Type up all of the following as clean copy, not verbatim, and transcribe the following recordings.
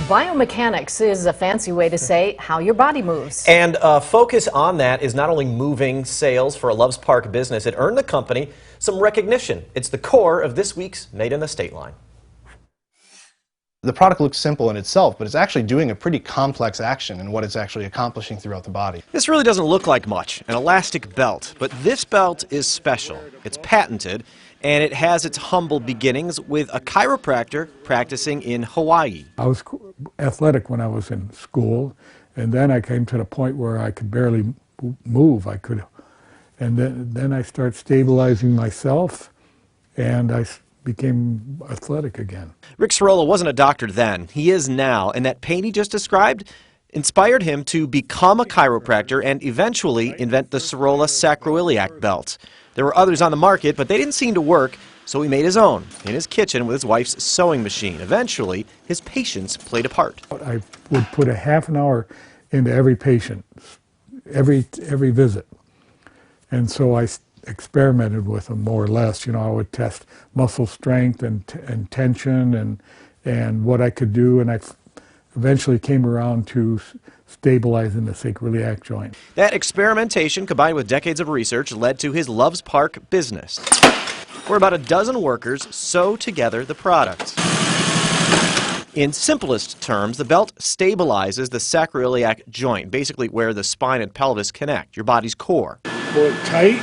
Biomechanics is a fancy way to say how your body moves. And a focus on that is not only moving sales for a Loves Park business, it earned the company some recognition. It's the core of this week's Made in the State line. The product looks simple in itself, but it's actually doing a pretty complex action in what it's actually accomplishing throughout the body. This really doesn't look like much, an elastic belt, but this belt is special. It's patented, and it has its humble beginnings with a chiropractor practicing in Hawaii. I was athletic when I was in school, and then I came to the point where I could barely move. And then I started stabilizing myself, and I became athletic again. Rick Cirola wasn't a doctor then. He is now, and that pain he just described inspired him to become a chiropractor and eventually invent the Cirola sacroiliac belt. There were others on the market, but they didn't seem to work, so he made his own in his kitchen with his wife's sewing machine. Eventually, his patience played a part. I would put a half an hour into every patient, every visit. And so I experimented with them more or less. You know, I would test muscle strength and tension and what I could do, and I eventually came around to stabilizing the sacroiliac joint. That experimentation, combined with decades of research, led to his Loves Park business, where about a dozen workers sew together the product. In simplest terms, the belt stabilizes the sacroiliac joint, basically where the spine and pelvis connect, your body's core. Pull it tight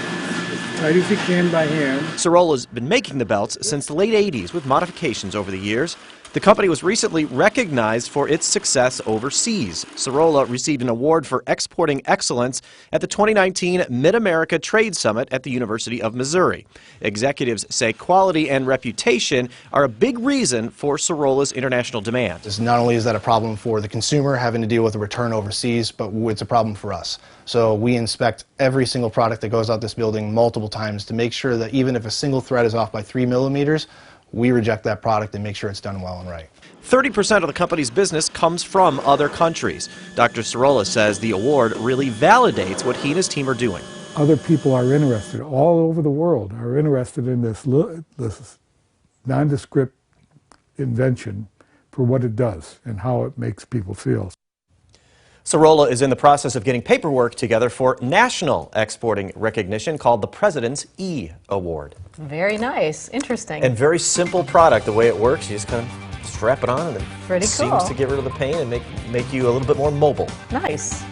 as you can by hand. Cirola's been making the belts since the late 80s with modifications over the years. The company was recently recognized for its success overseas. Cirola received an award for exporting excellence at the 2019 Mid-America Trade Summit at the University of Missouri. Executives say quality and reputation are a big reason for Cirola's international demand. Not only is that a problem for the consumer having to deal with a return overseas, but it's a problem for us. So we inspect every single product that goes out this building multiple times to make sure that even if a single thread is off by 3 millimeters, we reject that product and make sure it's done well and right. 30% of the company's business comes from other countries. Dr. Cirola says the award really validates what he and his team are doing. Other people are interested, all over the world, are interested in this nondescript invention for what it does and how it makes people feel. Cirola is in the process of getting paperwork together for national exporting recognition called the President's E Award. Very nice. Interesting. And very simple product. The way it works, you just kind of strap it on and it Pretty cool. seems to get rid of the pain and make you a little bit more mobile. Nice.